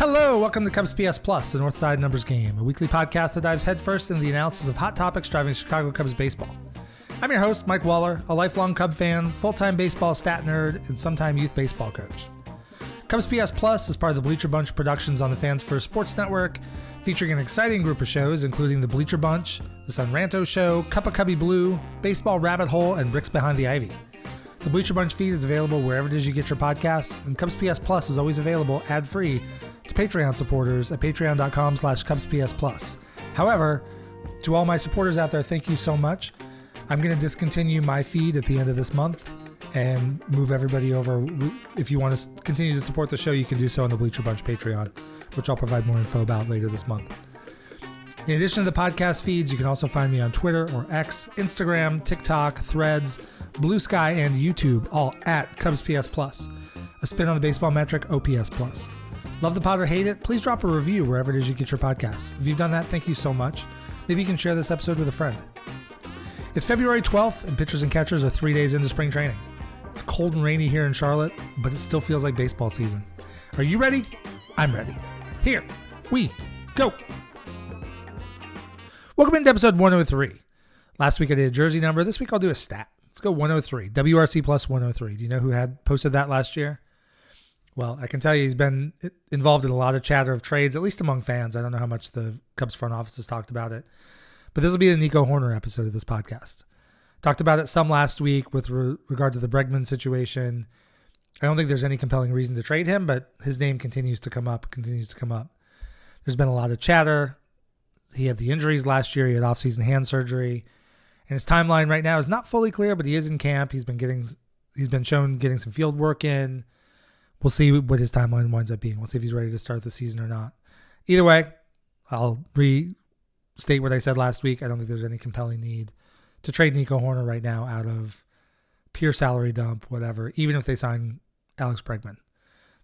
Hello, welcome to CubsPS Plus, the Northside Numbers Game, a weekly podcast that dives headfirst into the analysis of hot topics driving Chicago Cubs baseball. I'm your host, Mike Waller, a lifelong Cub fan, full-time baseball stat nerd, and sometime youth baseball coach. CubsPS Plus is part of the Bleacher Bunch Productions on the Fans First Sports Network, featuring an exciting group of shows including the Bleacher Bunch, the Sun Ranto Show, Cup of Cubby Blue, Baseball Rabbit Hole, and Bricks Behind the Ivy. The Bleacher Bunch feed is available wherever it is you get your podcasts, and CubsPS Plus is always available ad-free to Patreon supporters at patreon.com/CubsPS+. However, to all my supporters out there, thank you so much. I'm going to discontinue my feed at the end of this month and move everybody over. If you want to continue to support the show, you can do so on the Bleacher Bunch Patreon, which I'll provide more info about later this month. In addition to the podcast feeds, you can also find me on Twitter or X, Instagram, TikTok, Threads, Blue Sky, and YouTube, all at CubsPS Plus, a spin on the baseball metric OPS Plus. Love the pod or hate it? Please drop a review wherever it is you get your podcasts. If you've done that, thank you so much. Maybe you can share this episode with a friend. It's February 12th, and pitchers and catchers are 3 days into spring training. It's cold and rainy here in Charlotte, but it still feels like baseball season. Are you ready? I'm ready. Here we go. Welcome into episode 103. Last week I did a jersey number. This week I'll do a stat. Let's go 103. WRC plus 103. Do you know who had posted that last year? Well, I can tell you he's been involved in a lot of chatter of trades, at least among fans. I don't know how much the Cubs front office has talked about it. But this will be the Nico Hoerner episode of this podcast. Talked about it some last week with regard to the Bregman situation. I don't think there's any compelling reason to trade him, but his name continues to come up. There's been a lot of chatter. He had the injuries last year. He had offseason hand surgery. And his timeline right now is not fully clear, but he is in camp. He's been shown getting some field work in. We'll see what his timeline winds up being. We'll see if he's ready to start the season or not. Either way, I'll restate what I said last week. I don't think there's any compelling need to trade Nico Hoerner right now out of pure salary dump, whatever, even if they sign Alex Bregman.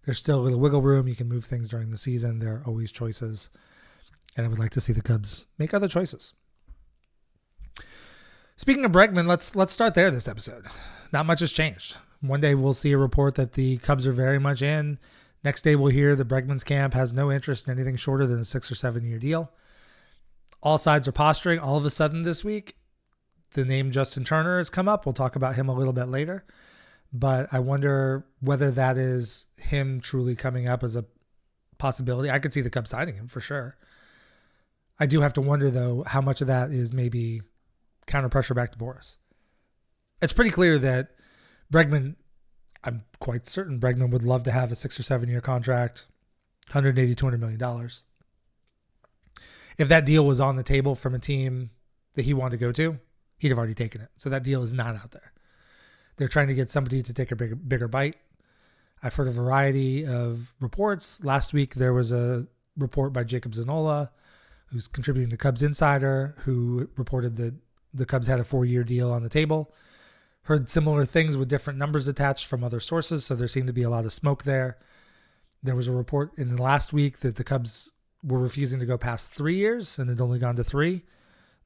There's still a little wiggle room. You can move things during the season. There are always choices. And I would like to see the Cubs make other choices. Speaking of Bregman, let's start there this episode. Not much has changed. One day we'll see a report that the Cubs are very much in. Next day we'll hear that Bregman's camp has no interest in anything shorter than a 6 or 7 year deal. All sides are posturing. All of a sudden this week, the name Justin Turner has come up. We'll talk about him a little bit later. But I wonder whether that is him truly coming up as a possibility. I could see the Cubs signing him for sure. I do have to wonder, though, how much of that is maybe counter pressure back to Boras. It's pretty clear that Bregman, I'm quite certain Bregman would love to have a 6 or 7 year contract, $180, $200 million. If that deal was on the table from a team that he wanted to go to, he'd have already taken it. So that deal is not out there. They're trying to get somebody to take a bigger bite. I've heard a variety of reports. Last week, there was a report by Jacob Zanola, who's contributing to Cubs Insider, who reported that the Cubs had a 4-year deal on the table. Heard similar things with different numbers attached from other sources, so there seemed to be a lot of smoke there. There was a report in the last week that the Cubs were refusing to go past 3 years and had only gone to 3.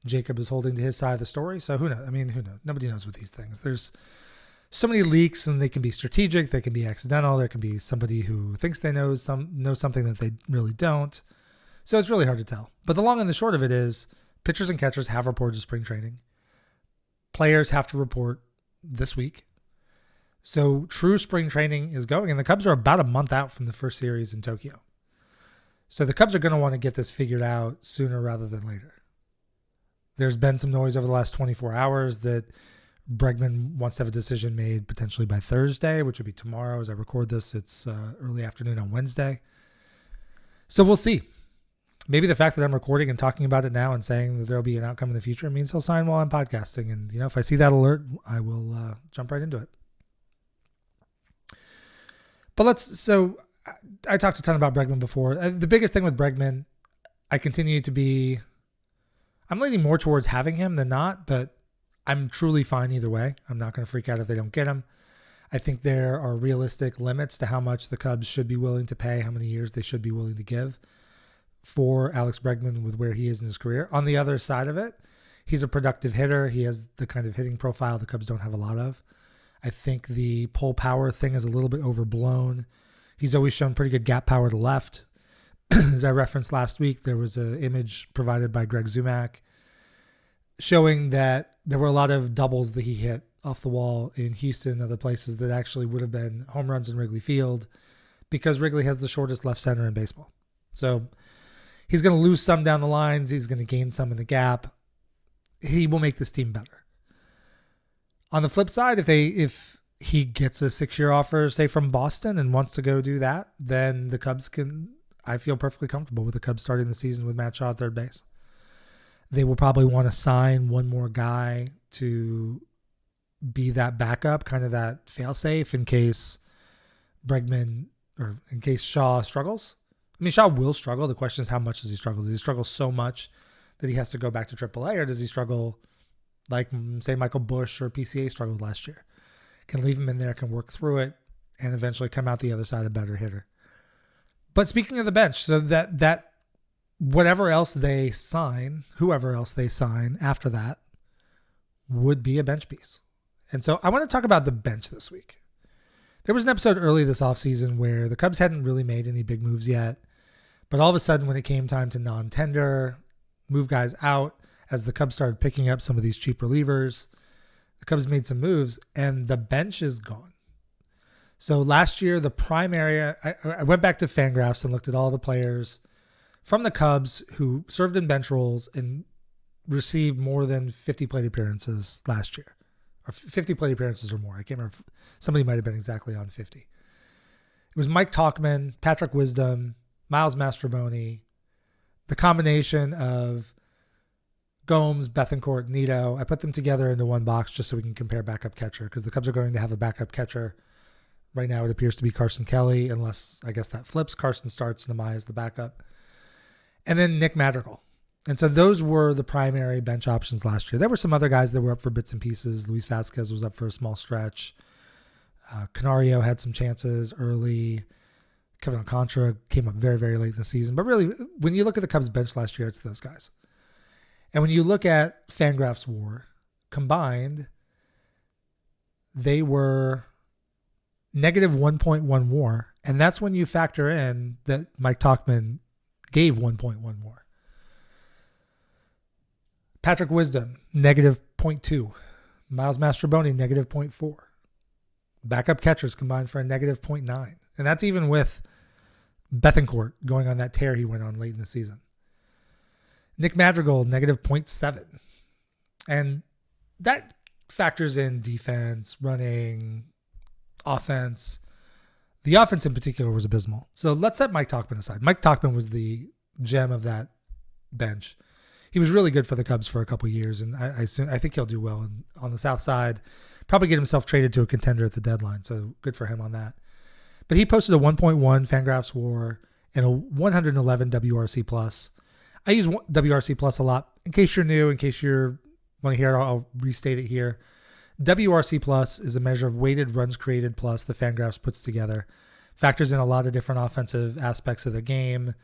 Jacob is holding to his side of the story, so who knows? I mean, who knows? Nobody knows with these things. There's so many leaks, and they can be strategic, they can be accidental, there can be somebody who thinks they know something that they really don't. So it's really hard to tell. But the long and the short of it is pitchers and catchers have reported to spring training. Players have to report this week. So true spring training is going, and the Cubs are about a month out from the first series in Tokyo. So the Cubs are going to want to get this figured out sooner rather than later. There's been some noise over the last 24 hours that Bregman wants to have a decision made potentially by Thursday, which would be tomorrow. As I record this, it's early afternoon on Wednesday. So we'll see. Maybe the fact that I'm recording and talking about it now and saying that there'll be an outcome in the future means he'll sign while I'm podcasting. And, if I see that alert, I will jump right into it. But so I talked a ton about Bregman before. The biggest thing with Bregman, I'm leaning more towards having him than not, but I'm truly fine either way. I'm not going to freak out if they don't get him. I think there are realistic limits to how much the Cubs should be willing to pay, how many years they should be willing to give for Alex Bregman with where he is in his career. On the other side of it, he's a productive hitter. He has the kind of hitting profile the Cubs don't have a lot of. I think the pull power thing is a little bit overblown. He's always shown pretty good gap power to left, As I referenced last week, there was an image provided by Greg Zumak showing that there were a lot of doubles that he hit off the wall in Houston and other places that actually would have been home runs in Wrigley Field because Wrigley has the shortest left center in baseball. So he's going to lose some down the lines. He's going to gain some in the gap. He will make this team better. On the flip side, if he gets a 6-year offer, say from Boston, and wants to go do that, then the Cubs I feel perfectly comfortable with the Cubs starting the season with Matt Shaw at third base. They will probably want to sign one more guy to be that backup, kind of that fail-safe in case Bregman or in case Shaw struggles. I mean, Shaw will struggle. The question is, how much does he struggle? Does he struggle so much that he has to go back to AAA, or does he struggle like, say, Michael Busch or PCA struggled last year? Can leave him in there, can work through it, and eventually come out the other side a better hitter. But speaking of the bench, so that whatever else they sign, whoever else they sign after that, would be a bench piece. And so I want to talk about the bench this week. There was an episode early this offseason where the Cubs hadn't really made any big moves yet. But all of a sudden, when it came time to non-tender, move guys out, as the Cubs started picking up some of these cheap relievers, the Cubs made some moves, and the bench is gone. So last year, the primary, I went back to Fangraphs and looked at all the players from the Cubs who served in bench roles and received more than 50 plate appearances last year, or 50 plate appearances or more. I can't remember. Somebody might have been exactly on 50. It was Mike Tauchman, Patrick Wisdom, Miles Mastrobuoni, the combination of Gomes, Bethancourt, Nito. I put them together into one box just so we can compare backup catcher, because the Cubs are going to have a backup catcher. Right now it appears to be Carson Kelly, unless I guess that flips. Carson starts and Amaya is the backup. And then Nick Madrigal. And so those were the primary bench options last year. There were some other guys that were up for bits and pieces. Luis Vasquez was up for a small stretch. Canario had some chances early. Kevin Alcantara came up very, very late in the season. But really, when you look at the Cubs bench last year, it's those guys. And when you look at Fangraphs WAR combined, they were negative 1.1 WAR. And that's when you factor in that Mike Tauchman gave 1.1 WAR. Patrick Wisdom, negative 0.2. Miles Mastrobuoni, negative 0.4. Backup catchers combined for a negative 0.9. And that's even with Bethancourt going on that tear he went on late in the season. Nick Madrigal, negative 0.7. And that factors in defense, running, offense. The offense in particular was abysmal. So let's set Mike Tauchman aside. Mike Tauchman was the gem of that bench. He was really good for the Cubs for a couple of years, and I think he'll do well on the South Side. Probably get himself traded to a contender at the deadline, so good for him on that. But he posted a 1.1 Fangraphs WAR and a 111 WRC plus. I use WRC plus a lot. In case you're new, in case you're want to hear it, I'll restate it here. WRC plus is a measure of weighted runs created plus the Fangraphs puts together. Factors in a lot of different offensive aspects of the game,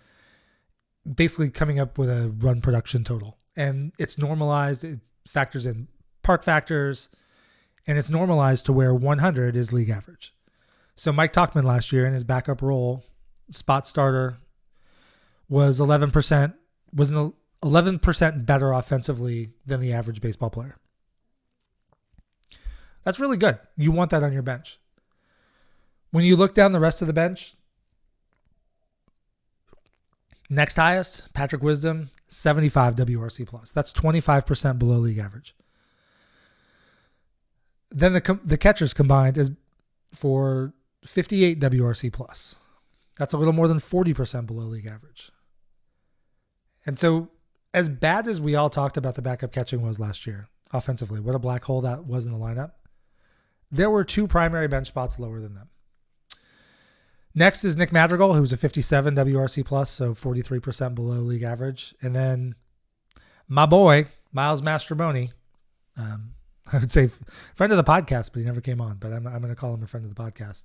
basically coming up with a run production total. And it's normalized. It factors in park factors, and it's normalized to where 100 is league average. So Mike Tauchman last year in his backup role, spot starter, was 11%, was 11% better offensively than the average baseball player. That's really good. You want that on your bench. When you look down the rest of the bench, next highest, Patrick Wisdom, 75 WRC plus. That's 25% below league average. Then the catchers combined is for 58 WRC plus. That's a little more than 40% below league average. And so, as bad as we all talked about the backup catching was last year, offensively, what a black hole that was in the lineup, there were two primary bench spots lower than them. Next is Nick Madrigal, who's a 57 WRC plus, so 43% below league average. And then my boy, Miles Mastrobuoni, I would say friend of the podcast, but he never came on, but I'm going to call him a friend of the podcast.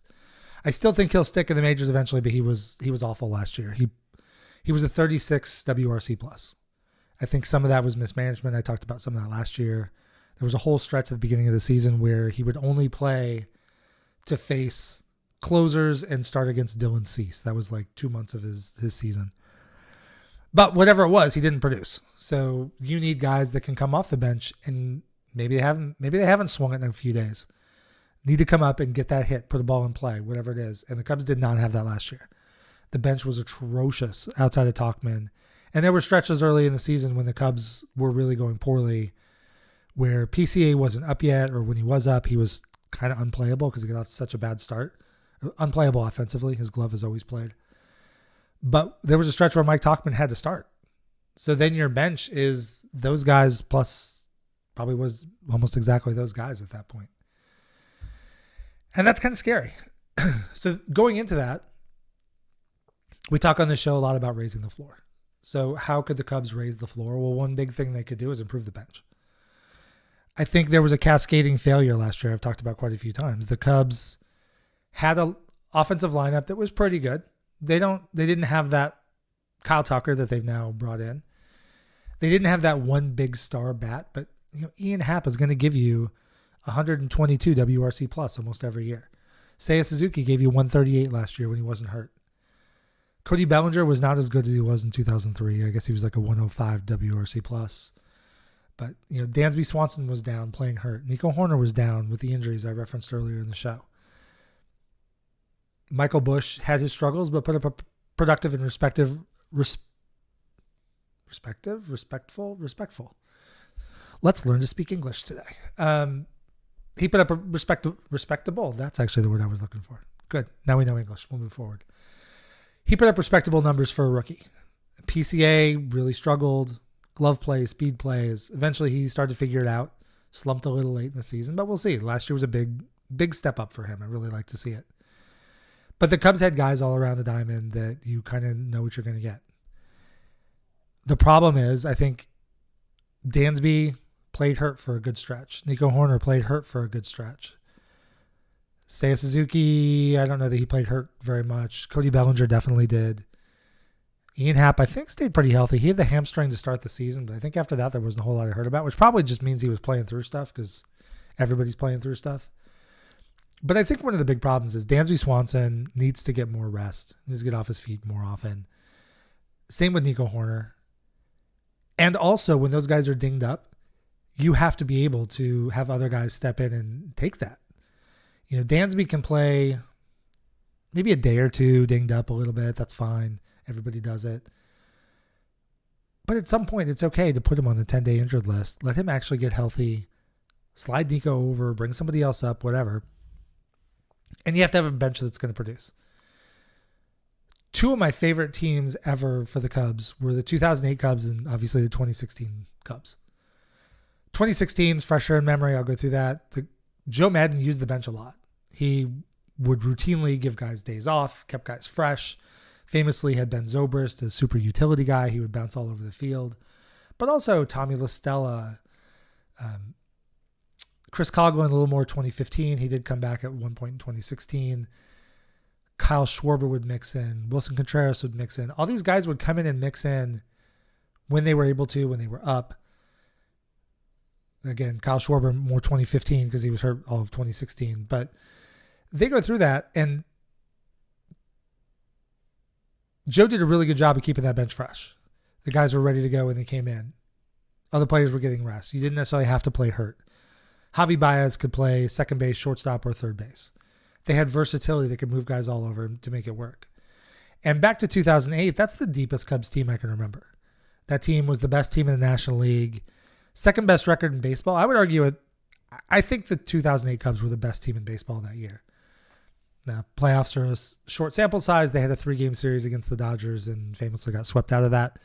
I still think he'll stick in the majors eventually, but he was awful last year. He was a 36 WRC plus. I think some of that was mismanagement. I talked about some of that last year. There was a whole stretch at the beginning of the season where he would only play to face closers and start against Dylan Cease. That was like 2 months of his season. But whatever it was, he didn't produce. So you need guys that can come off the bench, and maybe they haven't swung it in a few days. Need to come up and get that hit, put a ball in play, whatever it is. And the Cubs did not have that last year. The bench was atrocious outside of Tauchman. And there were stretches early in the season when the Cubs were really going poorly, where PCA wasn't up yet, or when he was up, he was kind of unplayable because he got off to such a bad start. Unplayable offensively. His glove has always played. But there was a stretch where Mike Tauchman had to start. So then your bench is those guys plus probably was almost exactly those guys at that point. And that's kind of scary. So going into that, we talk on the show a lot about raising the floor. So how could the Cubs raise the floor? Well, one big thing they could do is improve the bench. I think there was a cascading failure last year. I've talked about quite a few times. The Cubs had an offensive lineup that was pretty good. They didn't have that Kyle Tucker that they've now brought in. They didn't have that one big star bat, but Ian Happ is going to give you 122 WRC plus almost every year. Seiya Suzuki gave you 138 last year when he wasn't hurt. Cody Bellinger was not as good as he was in 2003. I guess he was like a 105 WRC plus. But Dansby Swanson was down playing hurt. Nico Horner was down with the injuries I referenced earlier in the show. Michael Busch had his struggles, but put up a productive and respectful. Let's learn to speak English today. He put up a respectable. That's actually the word I was looking for. Good. Now we know English. We'll move forward. He put up respectable numbers for a rookie. PCA really struggled. Glove play, speed plays. Eventually he started to figure it out. Slumped a little late in the season, but we'll see. Last year was a big step up for him. I really like to see it. But the Cubs had guys all around the diamond that you kind of know what you're going to get. The problem is, I think Dansby played hurt for a good stretch. Nico Horner played hurt for a good stretch. Seiya Suzuki, I don't know that he played hurt very much. Cody Bellinger definitely did. Ian Happ, I think, stayed pretty healthy. He had the hamstring to start the season, but I think after that there wasn't a whole lot I heard about, which probably just means he was playing through stuff because everybody's playing through stuff. But I think one of the big problems is Dansby Swanson needs to get more rest. He needs to get off his feet more often. Same with Nico Horner. And also, when those guys are dinged up, you have to be able to have other guys step in and take that. Dansby can play maybe a day or two dinged up a little bit. That's fine. Everybody does it. But at some point, it's okay to put him on the 10-day injured list. Let him actually get healthy. Slide Nico over. Bring somebody else up. Whatever. And you have to have a bench that's going to produce. Two of my favorite teams ever for the Cubs were the 2008 Cubs and obviously the 2016 Cubs. 2016's fresher in memory. I'll go through that. Joe Madden used the bench a lot. He would routinely give guys days off, kept guys fresh. Famously had Ben Zobrist as super utility guy. He would bounce all over the field. But also Tommy LaStella, Chris Coughlin, a little more 2015. He did come back at one point in 2016. Kyle Schwarber would mix in. Wilson Contreras would mix in. All these guys would come in and mix in when they were able to, when they were up. Again, Kyle Schwarber more 2015 because he was hurt all of 2016. But they go through that, and Joe did a really good job of keeping that bench fresh. The guys were ready to go when they came in. Other players were getting rest. You didn't necessarily have to play hurt. Javi Baez could play second base, shortstop, or third base. They had versatility. They could move guys all over to make it work. And back to 2008, that's the deepest Cubs team I can remember. That team was the best team in the National League. Second best record in baseball. I would argue I think the 2008 Cubs were the best team in baseball that year. Now, playoffs are a short sample size. They had a 3-game series against the Dodgers and famously got swept out of that.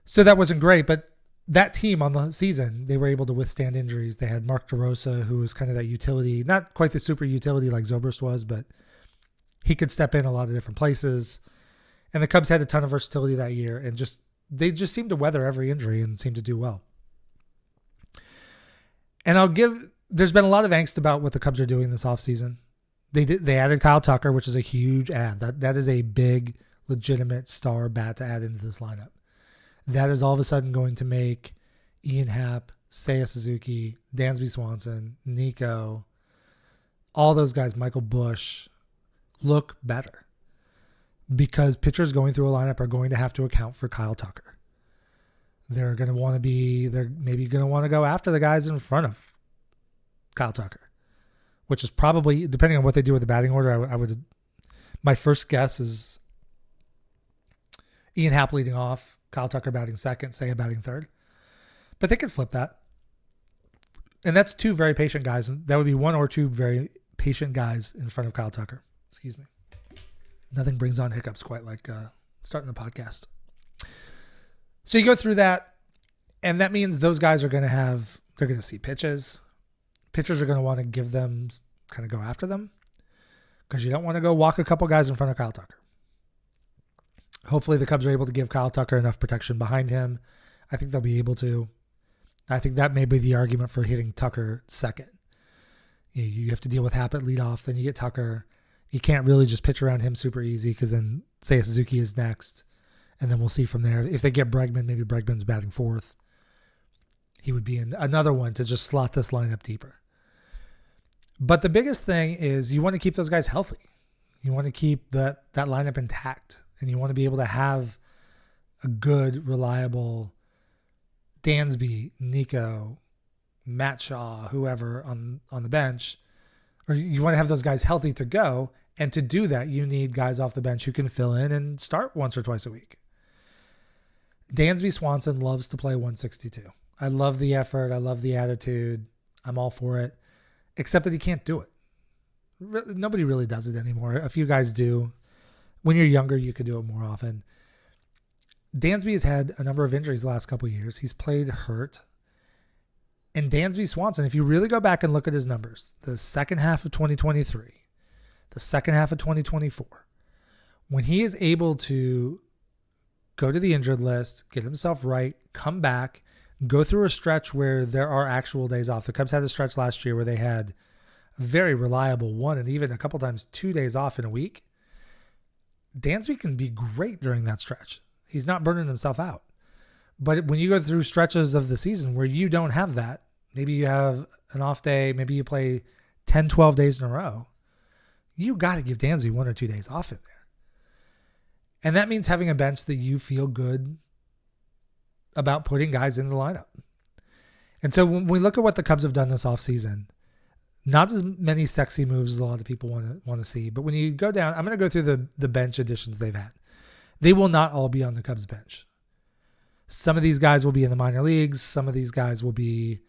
So that wasn't great, but that team on the season, they were able to withstand injuries. They had Mark DeRosa, who was kind of that utility, not quite the super utility like Zobrist was, but he could step in a lot of different places. And the Cubs had a ton of versatility that year, and they just seemed to weather every injury and seemed to do well. And there's been a lot of angst about what the Cubs are doing this offseason. They added Kyle Tucker, which is a huge add. That is a big, legitimate star bat to add into this lineup. That is all of a sudden going to make Ian Happ, Seiya Suzuki, Dansby Swanson, Nico, all those guys, Michael Busch, look better. because pitchers going through a lineup are going to have to account for Kyle Tucker. They're maybe going to want to go after the guys in front of Kyle Tucker, which is probably, depending on what they do with the batting order, my first guess is Ian Happ leading off, Kyle Tucker batting second, Seiya batting third. But they could flip that. And that's two very patient guys. And that would be one or two very patient guys in front of Kyle Tucker. Excuse me. Nothing brings on hiccups quite like starting a podcast. So you go through that, and that means those guys are going to see pitches. Pitchers are going to want to give them, kind of go after them, because you don't want to go walk a couple guys in front of Kyle Tucker. Hopefully the Cubs are able to give Kyle Tucker enough protection behind him. I think they'll be able to. I think that may be the argument for hitting Tucker second. You have to deal with Happ at leadoff, then you get Tucker. You can't really just pitch around him super easy, because then Seiya Suzuki is next, and then we'll see from there. If they get Bregman, maybe Bregman's batting fourth. He would be another one to just slot this lineup deeper. But the biggest thing is you want to keep those guys healthy. You want to keep that lineup intact, and you want to be able to have a good, reliable Dansby, Nico, Matt Shaw, whoever on the bench, or you want to have those guys healthy to go. And to do that, you need guys off the bench who can fill in and start once or twice a week. Dansby Swanson loves to play 162. I love the effort. I love the attitude. I'm all for it, except that he can't do it. Nobody really does it anymore. A few guys do. When you're younger, you could do it more often. Dansby has had a number of injuries the last couple of years. He's played hurt. And Dansby Swanson, if you really go back and look at his numbers, the second half of 2023, the second half of 2024, when he is able to go to the injured list, get himself right, come back, go through a stretch where there are actual days off. The Cubs had a stretch last year where they had a very reliable 1 and even a couple times 2 days off in a week. Dansby can be great during that stretch. He's not burning himself out. But when you go through stretches of the season where you don't have that, maybe you have an off day, maybe you play 10, 12 days in a row, you got to give Dansby 1 or 2 days off in there. And that means having a bench that you feel good about putting guys in the lineup. And so when we look at what the Cubs have done this offseason, not as many sexy moves as a lot of people want to see. But when you go down, I'm going to go through the bench additions they've had. They will not all be on the Cubs bench. Some of these guys will be in the minor leagues. Some of these guys will be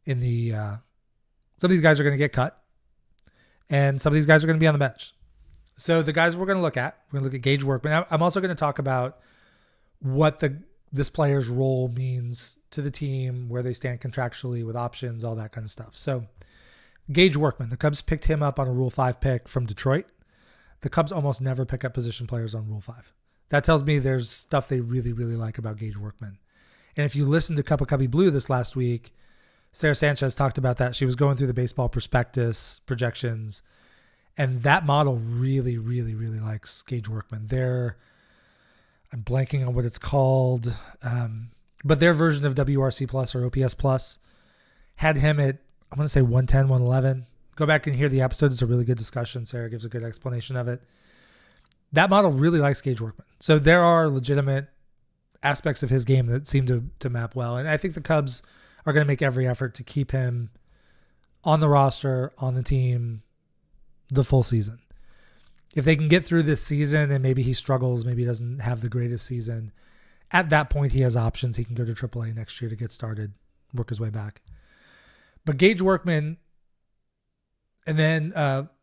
in the some of these guys are going to get cut. And some of these guys are going to be on the bench. So the guys we're going to look at Gage Workman. I'm also going to talk about what this player's role means to the team, where they stand contractually with options, all that kind of stuff. So Gage Workman, the Cubs picked him up on a Rule 5 pick from Detroit. The Cubs almost never pick up position players on Rule 5. That tells me there's stuff they really, really like about Gage Workman. And if you listen to Cup of Cubby Blue this last week, Sarah Sanchez talked about that. She was going through the baseball prospectus projections, and that model really, really, really likes Gage Workman. I'm blanking on what it's called, but their version of WRC Plus or OPS Plus had him at, I want to say 110, 111. Go back and hear the episode. It's a really good discussion. Sarah gives a good explanation of it. That model really likes Gage Workman. So there are legitimate aspects of his game that seem to map well. And I think the Cubs are going to make every effort to keep him on the roster, on the team, the full season. If they can get through this season and maybe he struggles, maybe he doesn't have the greatest season, at that point he has options. He can go to AAA next year to get started, work his way back. But Gage Workman, and then,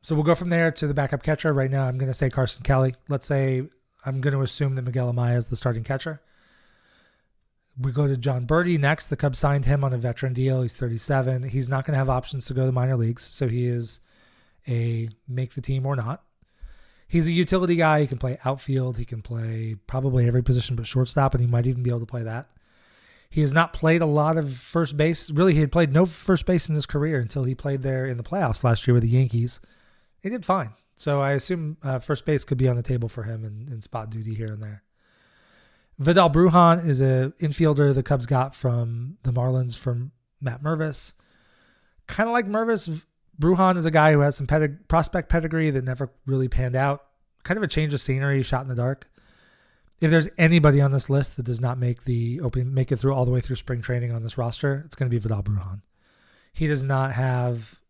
so we'll go from there to the backup catcher. Right now, I'm going to say Carson Kelly. Let's say I'm going to assume that Miguel Amaya is the starting catcher. We go to John Birdie next. The Cubs signed him on a veteran deal. He's 37. He's not going to have options to go to the minor leagues, so he is a make the team or not. He's a utility guy. He can play outfield. He can play probably every position but shortstop, and he might even be able to play that. He has not played a lot of first base. Really, he had played no first base in his career until he played there in the playoffs last year with the Yankees. He did fine. So I assume first base could be on the table for him in spot duty here and there. Vidal Brujan is an infielder the Cubs got from the Marlins from Matt Mervis. Kind of like Mervis, Brujan is a guy who has some prospect pedigree that never really panned out. kind of a change of scenery, shot in the dark. If there's anybody on this list that does not make it through all the way through spring training on this roster, it's going to be Vidal Brujan. He does not have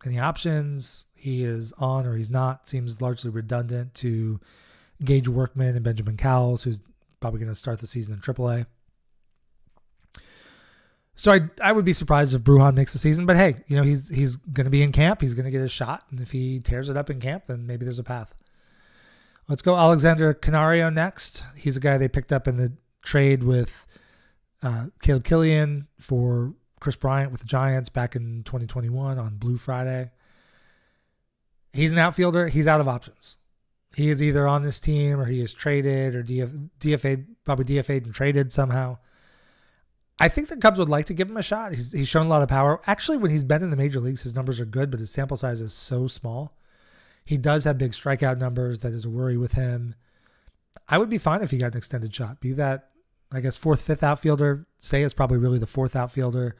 any options. He is on or he's not. Seems largely redundant to Gage Workman and Benjamin Cowles, who's probably going to start the season in AAA. So I would be surprised if Brujan makes the season, but hey, he's going to be in camp. He's going to get his shot, and if he tears it up in camp, then maybe there's a path. Let's go Alexander Canario next. He's a guy they picked up in the trade with Caleb Killian for Chris Bryant with the Giants back in 2021 on Blue Friday. He's an outfielder. He's out of options. He is either on this team or he is traded or DFA'd, probably DFA'd and traded somehow. I think the Cubs would like to give him a shot. He's shown a lot of power. Actually, when he's been in the major leagues, his numbers are good, but his sample size is so small. He does have big strikeout numbers. That is a worry with him. I would be fine if he got an extended shot. Be that, I guess, fourth, fifth outfielder. Say it's probably really the fourth outfielder,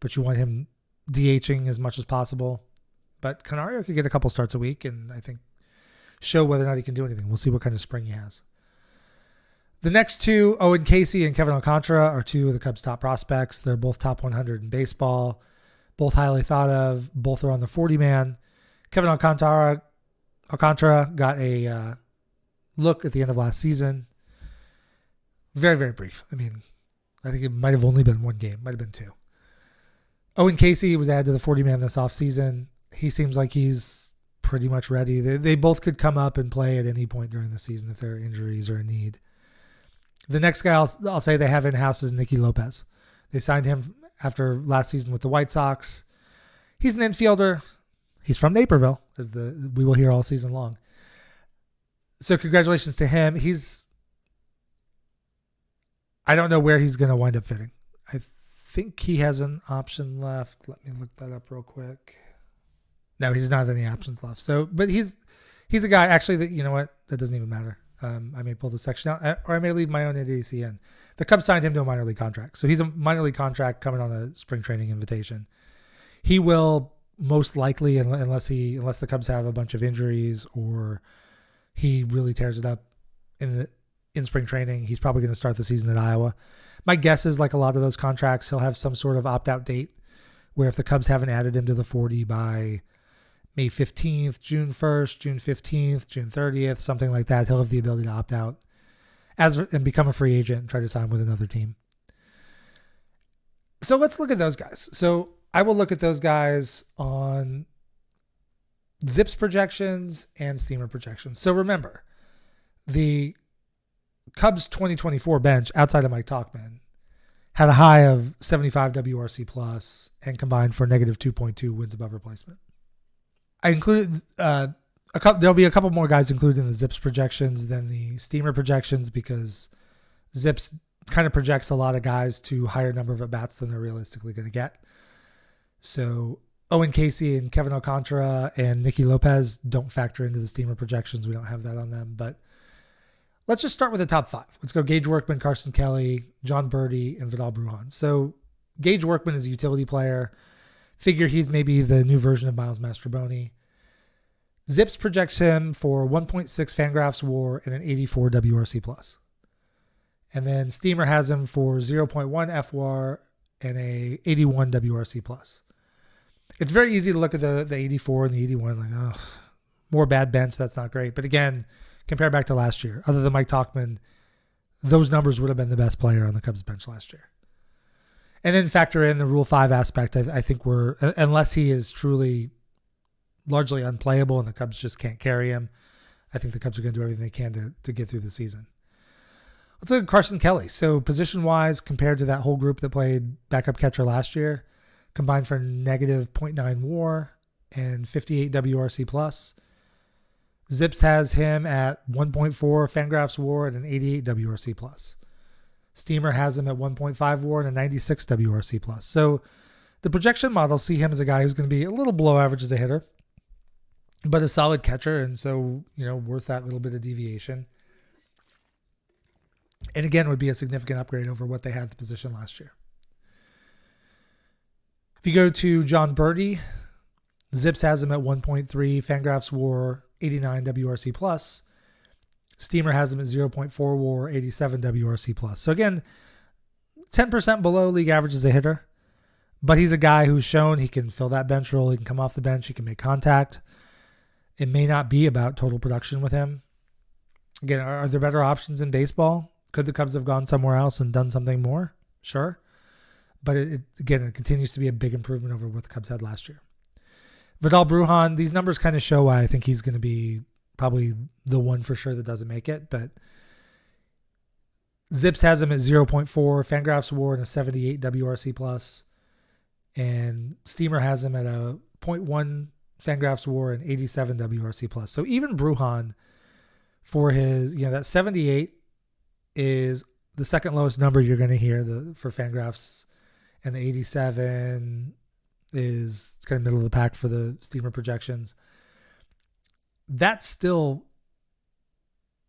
but you want him DHing as much as possible. But Canario could get a couple starts a week and I think show whether or not he can do anything. We'll see what kind of spring he has. The next two, Owen Casey and Kevin Alcantara, are two of the Cubs' top prospects. They're both top 100 in baseball, both highly thought of. Both are on the 40-man. Kevin Alcantara got a look at the end of last season. Very, very brief. I mean, I think it might have only been one game. Might have been two. Owen Casey was added to the 40-man this offseason. He seems like he's pretty much ready. They both could come up and play at any point during the season if there are injuries or a need. The next guy I'll say they have in-house is Nicky Lopez. They signed him after last season with the White Sox. He's an infielder. He's from Naperville, as we will hear all season long. So congratulations to him. I don't know where he's going to wind up fitting. I think he has an option left. Let me look that up real quick. No, he does not have any options left. So, but he's a guy, actually, that, you know what? That doesn't even matter. I may pull this section out, or I may leave my own idiocy in. The Cubs signed him to a minor league contract. So he's a minor league contract coming on a spring training invitation. He will most likely, unless the Cubs have a bunch of injuries or he really tears it up in spring training, he's probably going to start the season at Iowa. My guess is, like a lot of those contracts, he'll have some sort of opt-out date where if the Cubs haven't added him to the 40 by May 15th, June 1st, June 15th, June 30th, something like that, he'll have the ability to opt out and become a free agent and try to sign with another team. So let's look at those guys. So I will look at those guys on Zips projections and Steamer projections. So remember, the Cubs 2024 bench, outside of Mike Tauchman, had a high of 75 WRC plus and combined for negative 2.2 wins above replacement. I included there'll be a couple more guys included in the Zips projections than the Steamer projections because Zips kind of projects a lot of guys to higher number of at-bats than they're realistically going to get. So Owen Casey and Kevin Alcantara and Nicky Lopez don't factor into the Steamer projections. We don't have that on them. But let's just start with the top five. Let's go Gage Workman, Carson Kelly, John Birdie, and Vidal Brujan. So Gage Workman is a utility player. Figure he's maybe the new version of Miles Mastrobuoni. Zips projects him for 1.6 Fangraphs WAR and an 84 WRC plus. And then Steamer has him for 0.1 FWAR and a 81 WRC plus. It's very easy to look at the 84 and the 81 like, oh, more bad bench. That's not great. But again, compare back to last year. Other than Mike Tauchman, those numbers would have been the best player on the Cubs bench last year. And then factor in the Rule 5 aspect. I think unless he is truly largely unplayable and the Cubs just can't carry him, I think the Cubs are going to do everything they can to get through the season. Let's look at Carson Kelly. So position-wise, compared to that whole group that played backup catcher last year, combined for negative 0.9 WAR and 58 WRC plus. Zips has him at 1.4 Fangraphs WAR and an 88 WRC plus. Steamer has him at 1.5 WAR and a 96 WRC plus. So the projection models see him as a guy who's going to be a little below average as a hitter, but a solid catcher, and so, worth that little bit of deviation. And again, would be a significant upgrade over what they had at the position last year. If you go to John Birdie, Zips has him at 1.3 Fangraphs WAR, 89 WRC plus. Steamer has him at 0.4 WAR, 87 WRC plus. So again, 10% below league average as a hitter, but he's a guy who's shown he can fill that bench role. He can come off the bench. He can make contact. It may not be about total production with him. Again, are there better options in baseball? Could the Cubs have gone somewhere else and done something more? Sure. But it continues to be a big improvement over what the Cubs had last year. Vidal Brujan, these numbers kind of show why I think he's going to be probably the one for sure that doesn't make it. But Zips has him at 0.4, Fangraphs WAR and a 78 WRC plus, and Steamer has him at a 0.1 Fangraphs WAR and 87 WRC plus. So even Brujan, for his, that 78 is the second lowest number you're going to hear for Fangraphs, and the 87 is kind of middle of the pack for the Steamer projections. That's still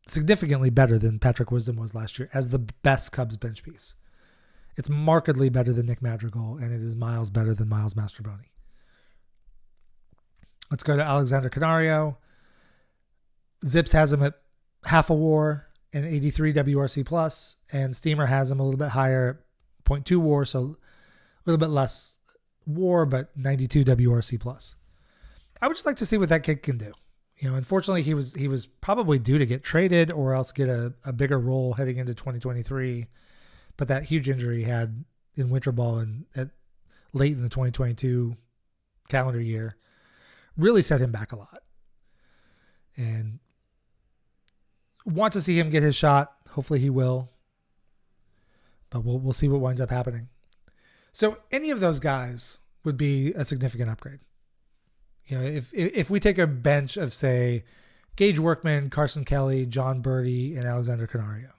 significantly better than Patrick Wisdom was last year as the best Cubs bench piece. It's markedly better than Nick Madrigal, and it is miles better than Miles Mastrobuoni. Let's go to Alexander Canario. Zips has him at half a WAR and 83 WRC plus, and Steamer has him a little bit higher, 0.2 WAR, so a little bit less WAR, but 92 WRC plus. I would just like to see what that kid can do. Unfortunately, he was probably due to get traded or else get a bigger role heading into 2023. But that huge injury he had in winter ball and late in the 2022 calendar year really set him back a lot. And want to see him get his shot. Hopefully he will. But we'll see what winds up happening. So any of those guys would be a significant upgrade. If we take a bench of, say, Gage Workman, Carson Kelly, John Birdie, and Alexander Canario.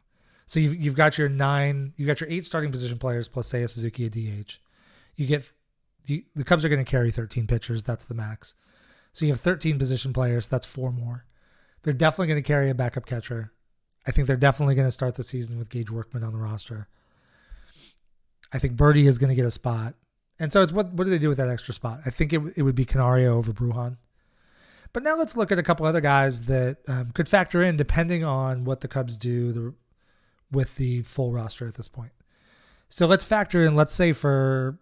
So you've got your 8 starting position players plus Seiya Suzuki at DH. The Cubs are going to carry 13 pitchers. That's the max. So you have 13 position players. That's 4 more. They're definitely going to carry a backup catcher. I think they're definitely going to start the season with Gage Workman on the roster. I think Birdie is going to get a spot. And so it's what do they do with that extra spot? I think it would be Canario over Brujan. But now let's look at a couple other guys that could factor in depending on what the Cubs do with the full roster at this point. So let's factor in, let's say for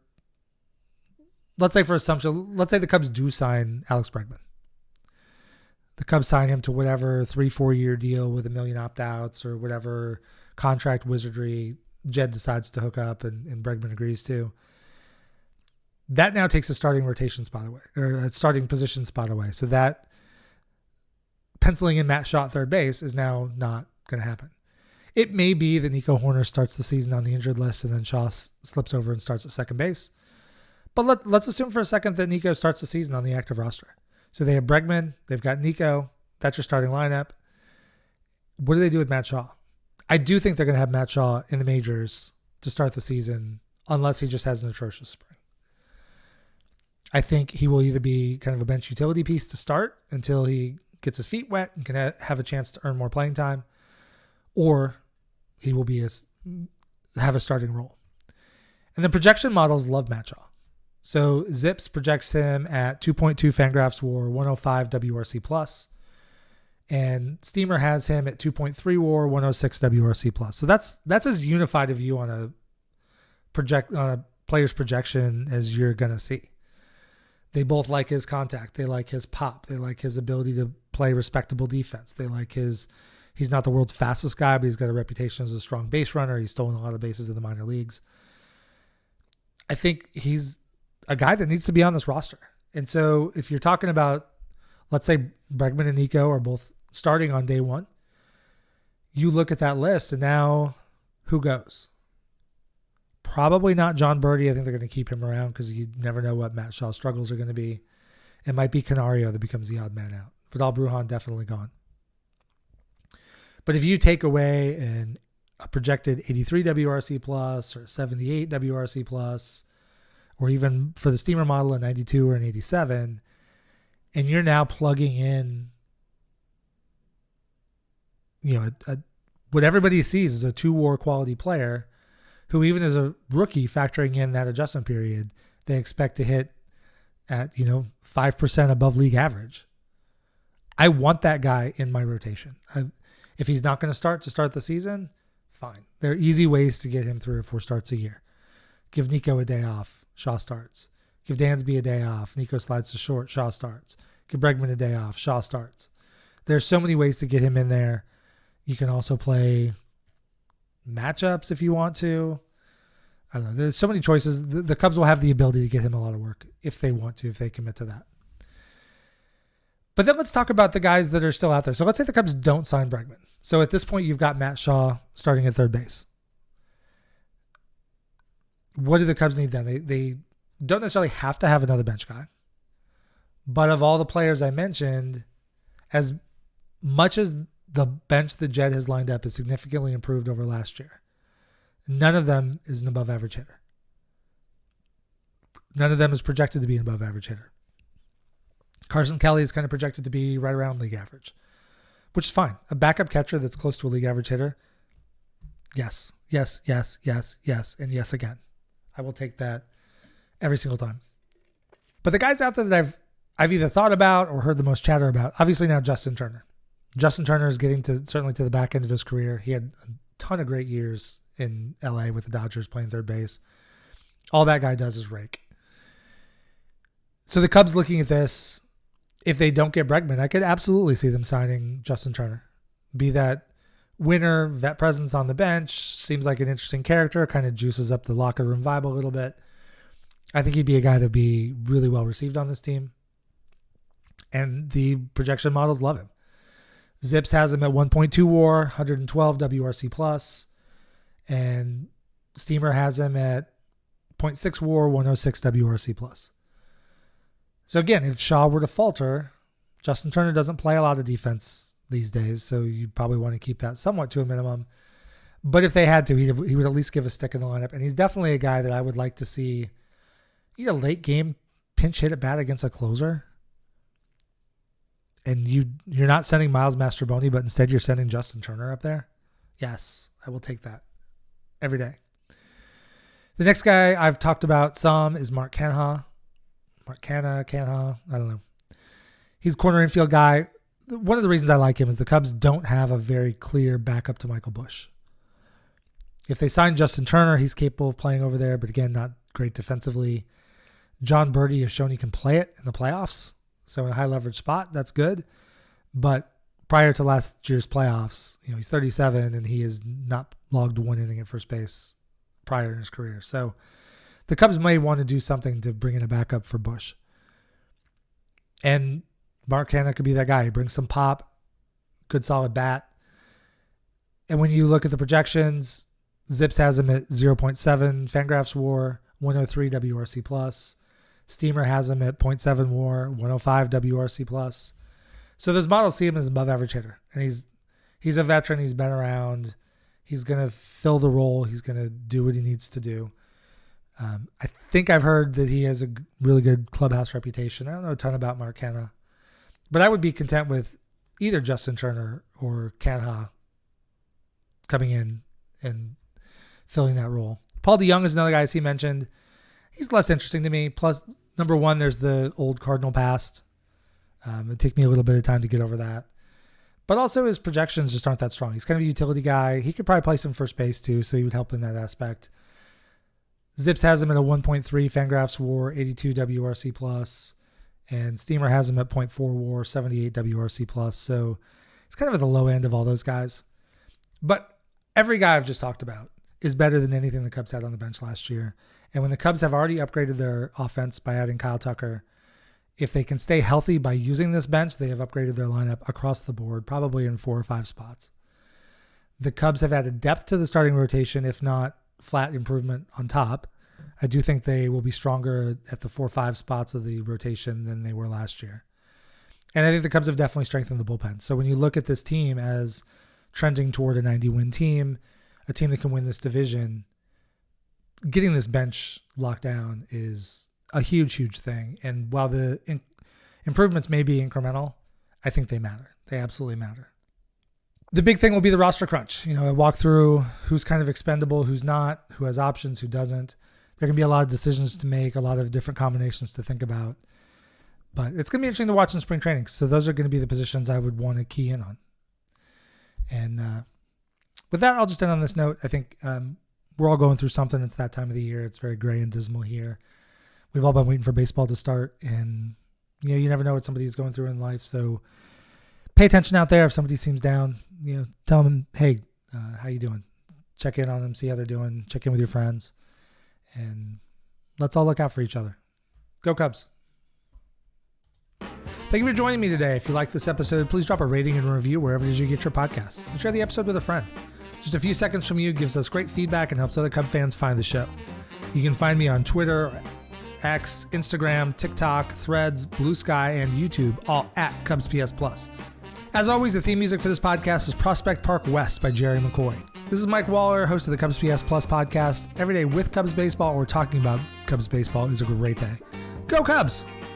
assumption, let's say the Cubs do sign Alex Bregman. The Cubs sign him to whatever 3-4 year deal with $1 million opt-outs or whatever contract wizardry Jed decides to hook up and Bregman agrees to. That now takes a starting rotation spot away, or a starting position spot away. So that penciling in Matt Shaw at third base is now not going to happen. It may be that Nico Hoerner starts the season on the injured list and then Shaw slips over and starts at second base. But let's assume for a second that Nico starts the season on the active roster. So they have Bregman, they've got Nico, that's your starting lineup. What do they do with Matt Shaw? I do think they're going to have Matt Shaw in the majors to start the season unless he just has an atrocious spring. I think he will either be kind of a bench utility piece to start until he gets his feet wet and can have a chance to earn more playing time, or he will have a starting role. And the projection models love Matt Shaw. So Zips projects him at 2.2 Fangraphs WAR, 105 WRC plus, and Steamer has him at 2.3 WAR, 106 WRC plus. So that's as unified a view on a player's projection as you're gonna see. They both like his contact. They like his pop. They like his ability to play respectable defense. They like he's not the world's fastest guy, but he's got a reputation as a strong base runner. He's stolen a lot of bases in the minor leagues. I think he's a guy that needs to be on this roster. And so if you're talking about, let's say Bregman and Nico are both starting on day one, you look at that list and now who goes? Probably not John Birdie. I think they're going to keep him around because you never know what Matt Shaw's struggles are going to be. It might be Canario that becomes the odd man out. Vidal Brujan definitely gone. But if you take away a projected 83 WRC plus or 78 WRC plus, or even for the Steamer model, a 92 or an 87, and you're now plugging in, what everybody sees is a 2-WAR quality player who, even as a rookie, factoring in that adjustment period, they expect to hit at 5% above league average. I want that guy in my rotation. If he's not going to start the season, fine. There are easy ways to get him 3 or 4 starts a year. Give Nico a day off, Shaw starts. Give Dansby a day off, Nico slides to short, Shaw starts. Give Bregman a day off, Shaw starts. There's so many ways to get him in there. You can also play matchups if you want to. I don't know. There's so many choices. The Cubs will have the ability to get him a lot of work if they want to, if they commit to that. But then let's talk about the guys that are still out there. So let's say the Cubs don't sign Bregman. So at this point, you've got Matt Shaw starting at third base. What do the Cubs need then? They don't necessarily have to have another bench guy. But of all the players I mentioned, as much as the bench that Jed has lined up is significantly improved over last year, none of them is an above average hitter. None of them is projected to be an above average hitter. Carson Kelly is kind of projected to be right around league average, which is fine. A backup catcher that's close to a league average hitter, yes, yes, yes, yes, yes, and yes again. I will take that every single time. But the guys out there that I've either thought about or heard the most chatter about, obviously now Justin Turner. Justin Turner is getting certainly to the back end of his career. He had a ton of great years in LA with the Dodgers playing third base. All that guy does is rake. So the Cubs looking at this, if they don't get Bregman, I could absolutely see them signing Justin Turner. Be that winner, vet presence on the bench, seems like an interesting character, kind of juices up the locker room vibe a little bit. I think he'd be a guy that'd be really well received on this team. And the projection models love him. Zips has him at 1.2 WAR, 112 WRC plus, and Steamer has him at 0.6 WAR, 106 WRC plus. So again, if Shaw were to falter, Justin Turner doesn't play a lot of defense these days, so you probably want to keep that somewhat to a minimum. But if they had to, he would at least give a stick in the lineup. And he's definitely a guy that I would like to see a late game pinch hit at bat against a closer. And you're not sending Miles Mastroboni, but instead you're sending Justin Turner up there. Yes, I will take that every day. The next guy I've talked about some is Mark Canha. Mark Canha, I don't know. He's a corner infield guy. One of the reasons I like him is the Cubs don't have a very clear backup to Michael Busch. If they sign Justin Turner, he's capable of playing over there, but again, not great defensively. John Birdie has shown he can play it in the playoffs. So in a high leverage spot, that's good. But prior to last year's playoffs, he's 37 and he has not logged one inning at first base prior in his career. So the Cubs may want to do something to bring in a backup for Busch. And Mark Canha could be that guy. He brings some pop, good solid bat. And when you look at the projections, Zips has him at 0.7 Fangraphs WAR, 103 WRC plus. Steamer has him at 0.7 WAR, 105 WRC plus. So those models see him as an above average hitter. And he's a veteran. He's been around. He's going to fill the role. He's going to do what he needs to do. I think I've heard that he has a really good clubhouse reputation. I don't know a ton about Mark Canha, but I would be content with either Justin Turner or Canha coming in and filling that role. Paul DeYoung is another guy, as he mentioned. He's less interesting to me. Plus, number one, there's the old Cardinal past. It'd take me a little bit of time to get over that. But also his projections just aren't that strong. He's kind of a utility guy. He could probably play some first base too, so he would help in that aspect. Zips has him at a 1.3 Fangraphs WAR, 82 WRC plus, and Steamer has him at 0.4 WAR, 78 WRC plus. So it's kind of at the low end of all those guys. But every guy I've just talked about is better than anything the Cubs had on the bench last year. And when the Cubs have already upgraded their offense by adding Kyle Tucker, if they can stay healthy by using this bench, they have upgraded their lineup across the board, probably in 4 or 5 spots. The Cubs have added depth to the starting rotation, if not flat improvement on top. I do think they will be stronger at the 4 or 5 spots of the rotation than they were last year. And I think the Cubs have definitely strengthened the bullpen. So when you look at this team as trending toward a 90-win team, a team that can win this division, getting this bench locked down is a huge, huge thing. And while the improvements may be incremental, I think they matter. They absolutely matter. The big thing will be the roster crunch. I walk through who's kind of expendable, who's not, who has options, who doesn't. There can be a lot of decisions to make, a lot of different combinations to think about. But it's going to be interesting to watch in spring training. So those are going to be the positions I would want to key in on. And with that, I'll just end on this note. I think we're all going through something. It's that time of the year. It's very gray and dismal here. We've all been waiting for baseball to start, and you never know what somebody's going through in life. So pay attention out there. If somebody seems down, tell them, hey, how you doing? Check in on them, see how they're doing. Check in with your friends, and let's all look out for each other. Go Cubs. Thank you for joining me today. If you like this episode, please drop a rating and a review wherever it is you get your podcasts, and share the episode with a friend. Just a few seconds from you gives us great feedback and helps other Cub fans find the show. You can find me on Twitter, X, Instagram, TikTok, Threads, Blue Sky, and YouTube, all at CubsPS Plus. As always, the theme music for this podcast is Prospect Park West by Jerry McCoy. This is Mike Waller, host of the CubsPS Plus podcast. Every day with Cubs baseball or talking about Cubs baseball is a great day. Go Cubs!